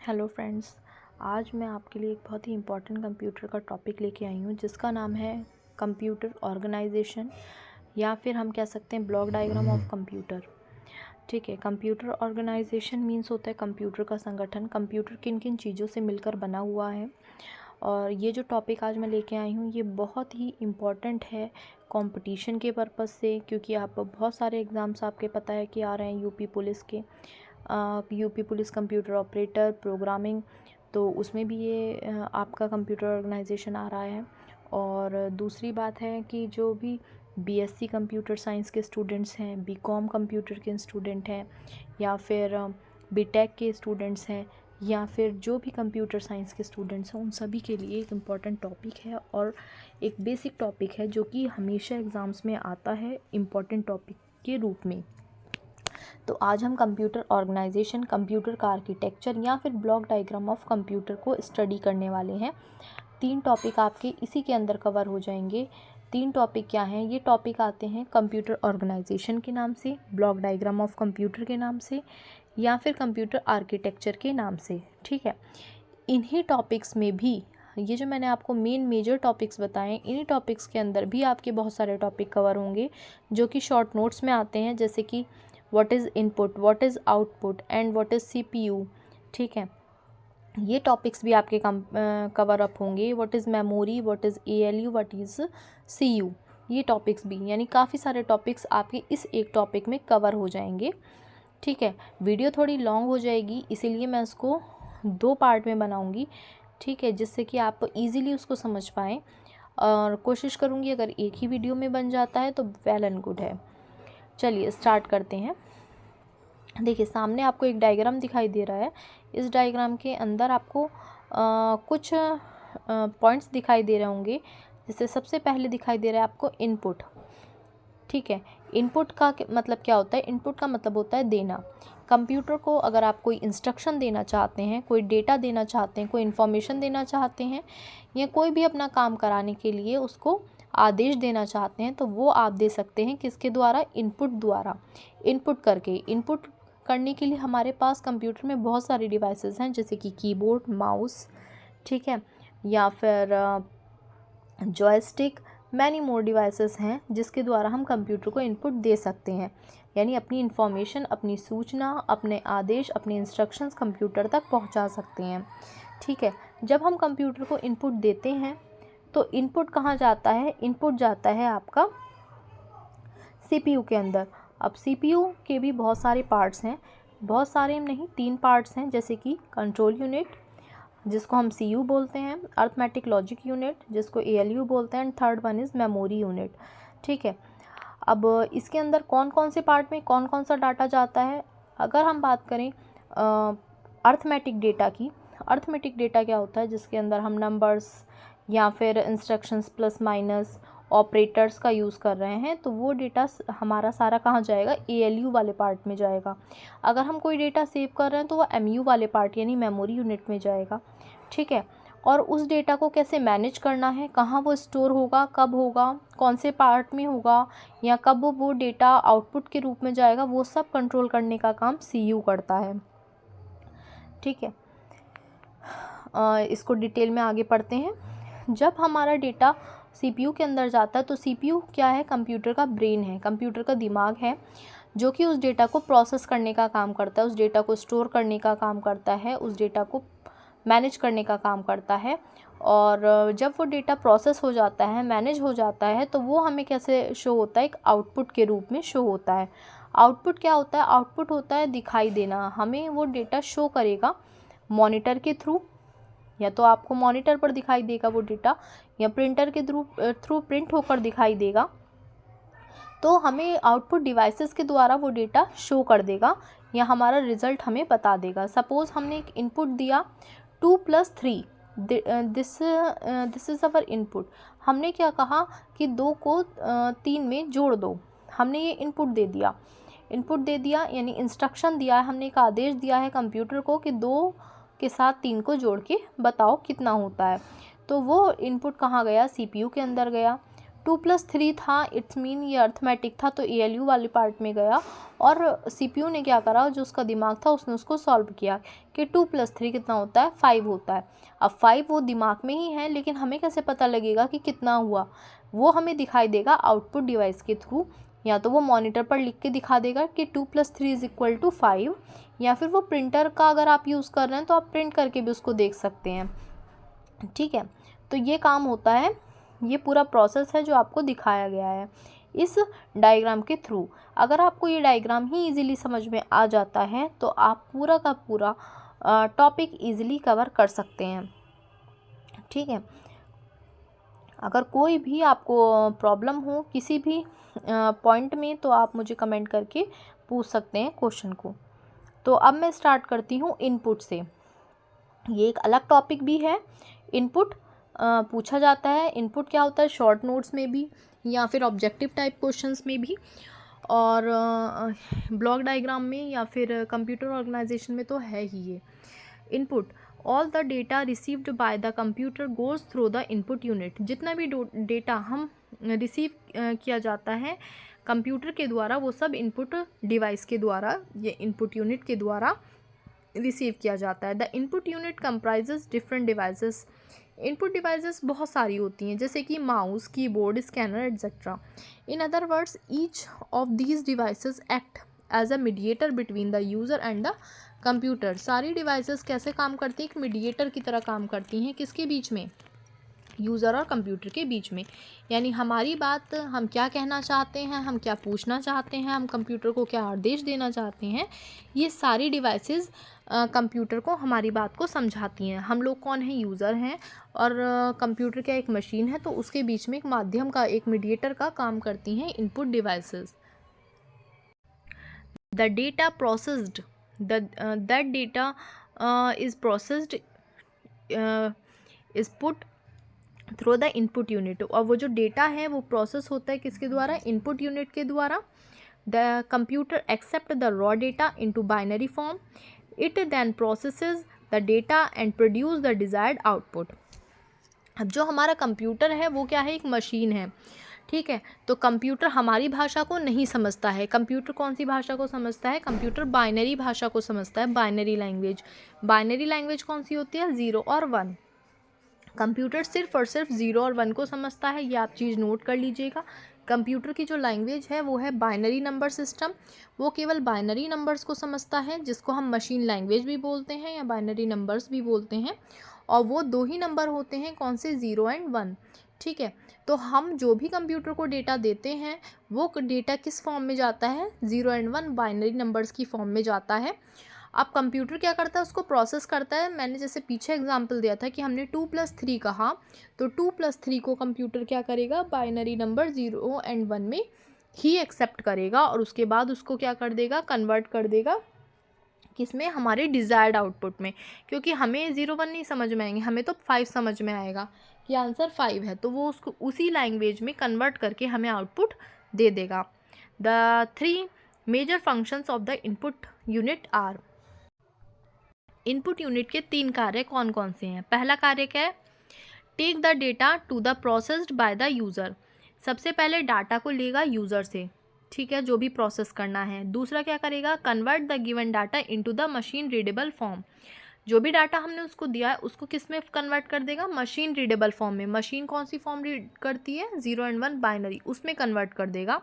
Hello friends. आज मैं आपके लिए एक बहुत ही इम्पोर्टेंट कंप्यूटर का टॉपिक लेके आई हूँ जिसका नाम है कंप्यूटर ऑर्गेनाइजेशन, या फिर हम कह सकते हैं ब्लॉक डायग्राम ऑफ कंप्यूटर। ठीक है, कंप्यूटर ऑर्गेनाइजेशन मीन्स होता है कंप्यूटर का संगठन। कंप्यूटर किन किन चीज़ों से मिलकर बना हुआ है, और ये जो टॉपिक आज मैं लेके आई हूँ ये बहुत ही इम्पॉर्टेंट है कंपटीशन के पर्पज़ से, क्योंकि आप बहुत सारे एग्ज़ाम्स आपके पता है कि आ रहे हैं यूपी पुलिस के, UP police computer operator programming, तो उसमें भी ये आपका कंप्यूटर ऑर्गेनाइजेशन आ रहा है। और दूसरी बात है कि जो भी बीएससी कंप्यूटर साइंस के स्टूडेंट्स हैं, बीकॉम कंप्यूटर के स्टूडेंट हैं, या फिर बीटेक के स्टूडेंट्स हैं, या फिर जो भी कंप्यूटर साइंस के स्टूडेंट्स हैं, उन सभी के लिए एक इम्पॉर्टेंट टॉपिक है और एक बेसिक टॉपिक है जो कि हमेशा एग्ज़ाम्स में आता है इम्पॉर्टेंट टॉपिक के रूप में। तो आज हम कंप्यूटर ऑर्गेनाइजेशन, कंप्यूटर का आर्किटेक्चर या फिर ब्लॉक डायग्राम ऑफ कंप्यूटर को स्टडी करने वाले हैं। 3 टॉपिक आपके इसी के अंदर कवर हो जाएंगे। 3 टॉपिक क्या हैं? ये टॉपिक आते हैं कंप्यूटर ऑर्गेनाइजेशन के नाम से, ब्लॉक डायग्राम ऑफ कंप्यूटर के नाम से, या फिर कंप्यूटर आर्किटेक्चर के नाम से। ठीक है, इन्हीं टॉपिक्स में भी ये जो मैंने आपको मेजर टॉपिक्स बताएं, इन्हीं टॉपिक्स के अंदर भी आपके बहुत सारे टॉपिक कवर होंगे जो कि शॉर्ट नोट्स में आते हैं, जैसे कि what is input, what is output and what is CPU. ठीक है, ये टॉपिक्स भी आपके कवर अप होंगे। What is memory, what is ALU, what is CU, ये टॉपिक्स भी, यानी काफ़ी सारे टॉपिक्स आपके इस एक टॉपिक में कवर हो जाएंगे। ठीक है, वीडियो थोड़ी लॉन्ग हो जाएगी, इसीलिए मैं इसको 2 पार्ट में बनाऊंगी। ठीक है, जिससे कि आप इजीली उसको समझ पाएँ, और कोशिश करूँगी अगर एक ही वीडियो में बन जाता है तो वेल एंड गुड है। चलिए स्टार्ट करते हैं। देखिए, सामने आपको एक डायग्राम दिखाई दे रहा है। इस डायग्राम के अंदर आपको कुछ पॉइंट्स दिखाई दे रहे होंगे। जैसे सबसे पहले दिखाई दे रहा है आपको इनपुट। ठीक है, इनपुट का मतलब क्या होता है? इनपुट का मतलब होता है देना। कंप्यूटर को अगर आप कोई इंस्ट्रक्शन देना चाहते हैं, कोई डेटा देना चाहते हैं, कोई इन्फॉर्मेशन देना चाहते हैं, या कोई भी अपना काम कराने के लिए उसको आदेश देना चाहते हैं, तो वो आप दे सकते हैं किसके द्वारा? इनपुट द्वारा। इनपुट करके, इनपुट करने के लिए हमारे पास कंप्यूटर में बहुत सारे डिवाइसेस हैं, जैसे कि कीबोर्ड, माउस, ठीक है, या फिर जॉयस्टिक, मैनी मोर डिवाइसेस हैं जिसके द्वारा हम कंप्यूटर को इनपुट दे सकते हैं, यानी अपनी इन्फॉर्मेशन, अपनी सूचना, अपने आदेश, अपने इंस्ट्रक्शंस कंप्यूटर तक पहुंचा सकते हैं। ठीक है, जब हम कंप्यूटर को इनपुट देते हैं तो इनपुट कहाँ जाता है? इनपुट जाता है आपका सीपीयू के अंदर। अब सीपीयू के भी बहुत सारे पार्ट्स हैं, बहुत सारे नहीं, 3 पार्ट्स हैं, जैसे कि कंट्रोल यूनिट जिसको हम सीयू बोलते हैं, अर्थमेटिक लॉजिक यूनिट जिसको एएलयू बोलते हैं, and third one is memory unit. ठीक है, अब इसके अंदर कौन कौन से पार्ट में कौन कौन सा डाटा जाता है? अगर हम बात करें अर्थमेटिक डेटा की, अर्थमेटिक डेटा क्या होता है? जिसके अंदर हम नंबर्स या फिर इंस्ट्रक्शंस, प्लस माइनस, ऑपरेटर्स का यूज़ कर रहे हैं, तो वो डेटा हमारा सारा कहाँ जाएगा? एएलयू वाले पार्ट में जाएगा। अगर हम कोई डेटा सेव कर रहे हैं तो वो एमयू वाले पार्ट यानी मेमोरी यूनिट में जाएगा। ठीक है, और उस डेटा को कैसे मैनेज करना है, कहाँ वो स्टोर होगा, कब होगा, कौन से पार्ट में होगा, या कब वो डेटा आउटपुट के रूप में जाएगा, वो सब कंट्रोल करने का काम सीयू करता है। ठीक है, इसको डिटेल में आगे पढ़ते हैं। जब हमारा डेटा सीपीयू के अंदर जाता है तो सीपीयू क्या है? कंप्यूटर का ब्रेन है, कंप्यूटर का दिमाग है, जो कि उस डेटा को प्रोसेस करने का काम करता है, उस डेटा को स्टोर करने का काम करता है, उस डेटा को मैनेज करने का काम करता है। और जब वो डेटा प्रोसेस हो जाता है, मैनेज हो जाता है, तो वो हमें कैसे शो होता है? एक आउटपुट के रूप में शो होता है। आउटपुट क्या होता है? आउटपुट होता है दिखाई देना। हमें वो डेटा शो करेगा मॉनिटर के थ्रू, या तो आपको मॉनिटर पर दिखाई देगा वो डेटा, या प्रिंटर के थ्रू प्रिंट होकर दिखाई देगा। तो हमें आउटपुट डिवाइसेस के द्वारा वो डेटा शो कर देगा, या हमारा रिज़ल्ट हमें बता देगा। सपोज़ हमने एक इनपुट दिया 2 + 3, दिस इज़ अवर इनपुट। हमने क्या कहा कि 2 को 3 में जोड़ दो। हमने ये इनपुट दे दिया, इनपुट दे दिया यानी इंस्ट्रक्शन दिया है, हमने एक आदेश दिया है कंप्यूटर को कि 2 के साथ 3 को जोड़ के बताओ कितना होता है। तो वो इनपुट कहाँ गया? सीपीयू के अंदर गया। 2+3 था, इट्स मीन ये अर्थमेटिक था, तो ALU वाले पार्ट में गया और CPU ने क्या करा, जो उसका दिमाग था उसने उसको सॉल्व किया कि 2+3 कितना होता है, 5 होता है। अब 5 वो दिमाग में ही है, लेकिन हमें कैसे पता लगेगा कि कितना हुआ, वो हमें दिखाई देगा आउटपुट डिवाइस के थ्रू। या तो वो मॉनिटर पर लिख के दिखा देगा कि 2+3 = 5, या फिर वो प्रिंटर का अगर आप यूज़ कर रहे हैं तो आप प्रिंट करके भी उसको देख सकते हैं। ठीक है, तो ये काम होता है, ये पूरा प्रोसेस है जो आपको दिखाया गया है इस डायग्राम के थ्रू। अगर आपको ये डायग्राम ही इजीली समझ में आ जाता है तो आप पूरा का पूरा टॉपिक इजीली कवर कर सकते हैं। ठीक है, अगर कोई भी आपको प्रॉब्लम हो किसी भी पॉइंट में तो आप मुझे कमेंट करके पूछ सकते हैं क्वेश्चन को। तो अब मैं स्टार्ट करती हूँ इनपुट से। ये एक अलग टॉपिक भी है, इनपुट पूछा जाता है। इनपुट क्या होता है, शॉर्ट नोट्स में भी या फिर ऑब्जेक्टिव टाइप क्वेश्चंस में भी, और ब्लॉक डायग्राम में या फिर कंप्यूटर ऑर्गेनाइजेशन में तो है ही ये input. All the data received by the computer goes through the input unit. जितना भी डेटा हम रिसीव किया जाता है कंप्यूटर के द्वारा, वो सब इनपुट डिवाइस के द्वारा, ये इनपुट यूनिट के द्वारा रिसीव किया जाता है। The input unit comprises different devices. Input devices बहुत सारी होती हैं, जैसे कि mouse, keyboard, scanner etcetera. In other words, each of these devices act as a mediator between the user and the computer. सारी डिवाइसेस कैसे काम करती हैं, एक मीडिएटर की तरह काम करती हैं, किसके बीच में, यूज़र और कंप्यूटर के बीच में। यानी हमारी बात, हम क्या कहना चाहते हैं, हम क्या पूछना चाहते हैं, हम कंप्यूटर को क्या आदेश देना चाहते हैं, ये सारी डिवाइसेस कंप्यूटर को हमारी बात को समझाती हैं। हम लोग कौन है, यूज़र हैं, और कंप्यूटर क्या एक मशीन है, तो उसके बीच में एक माध्यम का, एक मीडिएटर का काम करती हैं input devices. The data processed, that data is processed is put through the input unit. और वो जो डेटा है वो प्रोसेस होता है किसके द्वारा, इनपुट यूनिट के द्वारा। The computer accept the raw data into binary form. It then processes the data and produce the desired output. अब जो हमारा कंप्यूटर है वो क्या है, एक मशीन है। ठीक है, तो कंप्यूटर हमारी भाषा को नहीं समझता है। कंप्यूटर कौन सी भाषा को समझता है, कंप्यूटर बाइनरी भाषा को समझता है, बाइनरी लैंग्वेज। बाइनरी लैंग्वेज कौन सी होती है, 0 और 1। कंप्यूटर सिर्फ और सिर्फ 0 और 1 को समझता है, ये आप चीज़ नोट कर लीजिएगा। कंप्यूटर की जो लैंग्वेज है वो है बाइनरी नंबर सिस्टम। वो केवल बाइनरी नंबर्स को समझता है, जिसको हम मशीन लैंग्वेज भी बोलते हैं या बाइनरी नंबर्स भी बोलते हैं। और वो 2 ही नंबर होते हैं, कौन से, 0 एंड 1। ठीक है, तो हम जो भी कंप्यूटर को डेटा देते हैं वो डेटा किस फॉर्म में जाता है, 0 एंड 1 बाइनरी नंबर्स की फॉर्म में जाता है। अब कंप्यूटर क्या करता है, उसको प्रोसेस करता है। मैंने जैसे पीछे एग्जांपल दिया था कि हमने 2+3 कहा, तो 2+3 को कंप्यूटर क्या करेगा, बाइनरी नंबर 0 एंड 1 में ही एक्सेप्ट करेगा, और उसके बाद उसको क्या कर देगा, कन्वर्ट कर देगा किसमें, हमारे डिज़ायर्ड आउटपुट में। क्योंकि हमें 0 1 नहीं समझ में आएंगे, हमें तो 5 समझ में आएगा कि आंसर 5 है, तो वो उसको उसी लैंग्वेज में कन्वर्ट करके हमें आउटपुट दे देगा। The 3 major functions of the input unit are. Input unit के 3 कार्य कौन कौन से हैं। पहला कार्य क्या है, take the data to the processed by the user. सबसे पहले डाटा को लेगा यूज़र से, ठीक है, जो भी प्रोसेस करना है। दूसरा क्या करेगा, convert the given data into the machine readable form. जो भी डाटा हमने उसको दिया है उसको किस में कन्वर्ट कर देगा, मशीन रीडेबल फॉर्म में। मशीन कौन सी फॉर्म रीड करती है, 0 एंड 1 बाइनरी, उसमें कन्वर्ट कर देगा।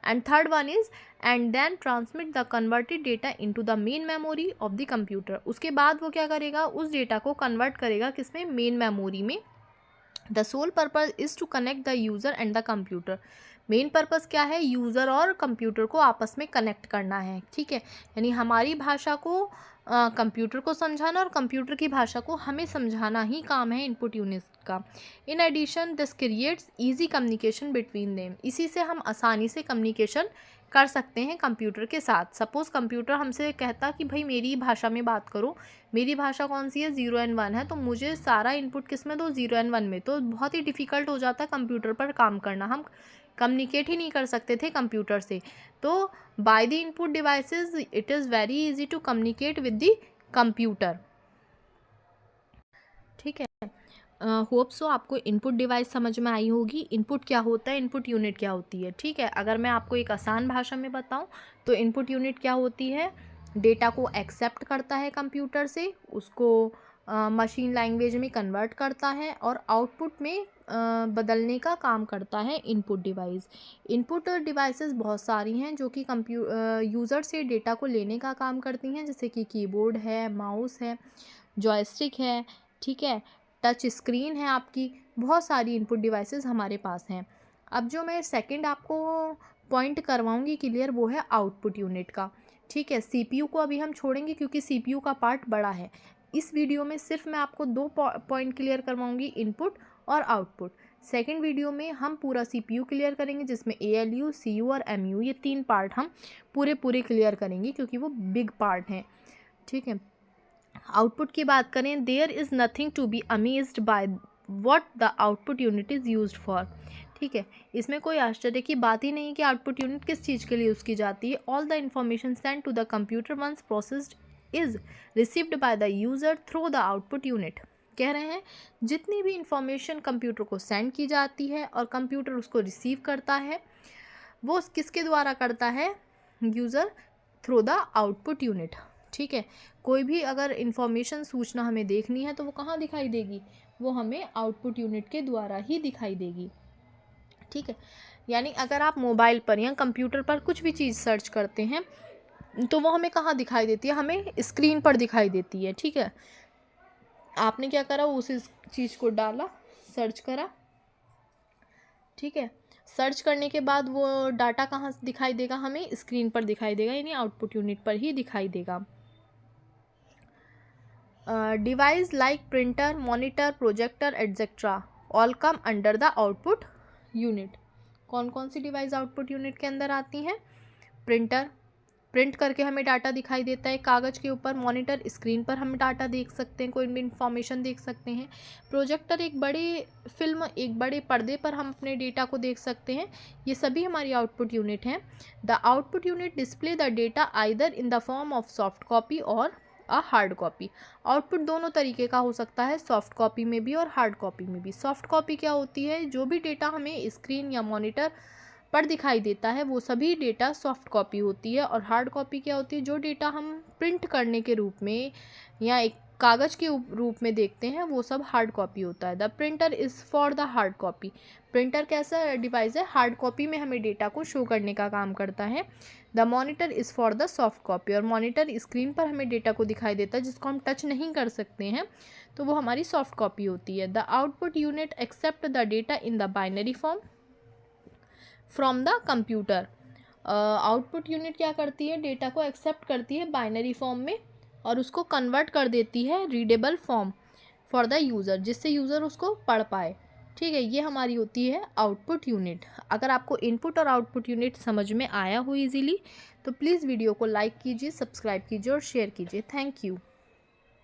And third one is and then transmit the converted data into the main memory of the computer. उसके बाद वो क्या करेगा, उस डेटा को कन्वर्ट करेगा किसमें, मेन मेमोरी में। The sole purpose is to connect the user and the computer. Main purpose क्या है, यूज़र और कंप्यूटर को आपस में कनेक्ट करना है। ठीक है, यानी हमारी भाषा को कंप्यूटर को समझाना और कंप्यूटर की भाषा को हमें समझाना ही काम है इनपुट यूनिट का। In addition this creates easy communication between them. इसी से हम आसानी से कम्युनिकेशन कर सकते हैं कंप्यूटर के साथ। सपोज़ कंप्यूटर हमसे कहता कि भाई मेरी भाषा में बात करो, मेरी भाषा कौन सी है, 0 एंड 1 है, तो मुझे सारा इनपुट किस में दो, 0 एंड 1 में। तो बहुत ही डिफ़िकल्ट हो जाता है कंप्यूटर पर काम करना, हम कम्युनिकेट ही नहीं कर सकते थे कंप्यूटर से। तो by the input devices it is very easy to communicate with the computer. ठीक है, होप सो आपको इनपुट डिवाइस समझ में आई होगी। इनपुट क्या होता है, इनपुट यूनिट क्या होती है, ठीक है। अगर मैं आपको एक आसान भाषा में बताऊं तो इनपुट यूनिट क्या होती है, डेटा को एक्सेप्ट करता है कंप्यूटर से, उसको मशीन लैंग्वेज में कन्वर्ट करता है और आउटपुट में बदलने का काम करता है इनपुट डिवाइस। इनपुट डिवाइसेस बहुत सारी हैं जो कि यूज़र से डेटा को लेने का काम करती हैं, जैसे कि कीबोर्ड है, माउस है, जॉयस्टिक है, ठीक है, टच स्क्रीन है आपकी। बहुत सारी इनपुट डिवाइसेस हमारे पास हैं। अब जो मैं सेकंड आपको पॉइंट करवाऊंगी क्लियर, वो है आउटपुट यूनिट का, ठीक है। सीपीयू को अभी हम छोड़ेंगे क्योंकि सीपीयू का पार्ट बड़ा है। इस वीडियो में सिर्फ मैं आपको दो पॉइंट क्लियर करवाऊंगी, इनपुट और आउटपुट। सेकंड वीडियो में हम पूरा सीपीयू क्लियर करेंगे, जिसमें एएलयू, सीयू और एमयू, ये 3 पार्ट हम पूरे क्लियर करेंगे क्योंकि वो बिग पार्ट हैं, ठीक है। आउटपुट की बात करें, there is nothing to be amazed by what the output unit is used for, ठीक है। इसमें कोई आश्चर्य की बात ही नहीं कि आउटपुट यूनिट किस चीज़ के लिए यूज़ की जाती है। All the information send to the computer once processed is received by the user through the output unit. कह रहे हैं जितनी भी इंफॉर्मेशन कंप्यूटर को सेंड की जाती है और कंप्यूटर उसको रिसीव करता है, वो किसके द्वारा करता है, user through the output unit, ठीक है। कोई भी अगर इंफॉर्मेशन, सूचना हमें देखनी है तो वो कहाँ दिखाई देगी, वो हमें आउटपुट यूनिट के द्वारा ही दिखाई देगी, ठीक है। यानी अगर आप मोबाइल पर या कंप्यूटर पर कुछ भी चीज़ सर्च करते हैं तो वो हमें कहाँ दिखाई देती है, हमें स्क्रीन पर दिखाई देती है, ठीक है। आपने क्या करा, उस चीज़ को डाला, सर्च करा, ठीक है। सर्च करने के बाद वो डाटा कहाँ दिखाई देगा, हमें स्क्रीन पर दिखाई देगा, यानी आउटपुट यूनिट पर ही दिखाई देगा। Device like printer, monitor, projector etcetera all come under the output unit. कौन कौन सी डिवाइस आउटपुट यूनिट के अंदर आती हैं, प्रिंटर, प्रिंट करके हमें डाटा दिखाई देता है कागज़ के ऊपर, मॉनिटर, स्क्रीन पर हम डाटा देख सकते हैं, कोई भी इंफॉर्मेशन देख सकते हैं, प्रोजेक्टर, एक बड़ी फिल्म, एक बड़े पर्दे पर हम अपने डेटा को देख सकते हैं। ये सभी हमारी आउटपुट यूनिट हैं। The output unit display the data either in the form of soft copy और अ हार्ड कॉपी। आउटपुट दोनों तरीके का हो सकता है, सॉफ्ट कॉपी में भी और हार्ड कॉपी में भी। सॉफ्ट कॉपी क्या होती है, जो भी डेटा हमें स्क्रीन या मॉनिटर पर दिखाई देता है वो सभी डेटा सॉफ्ट कॉपी होती है। और हार्ड कॉपी क्या होती है, जो डेटा हम प्रिंट करने के रूप में या एक कागज़ के रूप में देखते हैं वो सब हार्ड कॉपी होता है। The printer is for the hard copy. Printer कैसा डिवाइस है, हार्ड कॉपी में हमें डेटा को शो करने का काम करता है। The monitor is for the soft copy. और मॉनिटर स्क्रीन पर हमें डेटा को दिखाई देता है जिसको हम टच नहीं कर सकते हैं, तो वो हमारी सॉफ्ट कॉपी होती है। The output unit accept the data in the binary form from the computer. Output unit क्या करती है, डेटा को एक्सेप्ट करती है बाइनरी फॉर्म में और उसको कन्वर्ट कर देती है readable form for the user, जिससे यूज़र उसको पढ़ पाए, ठीक है। ये हमारी होती है आउटपुट यूनिट। अगर आपको इनपुट और आउटपुट यूनिट समझ में आया हो इजीली तो प्लीज़ वीडियो को लाइक कीजिए, सब्सक्राइब कीजिए और शेयर कीजिए। Thank you.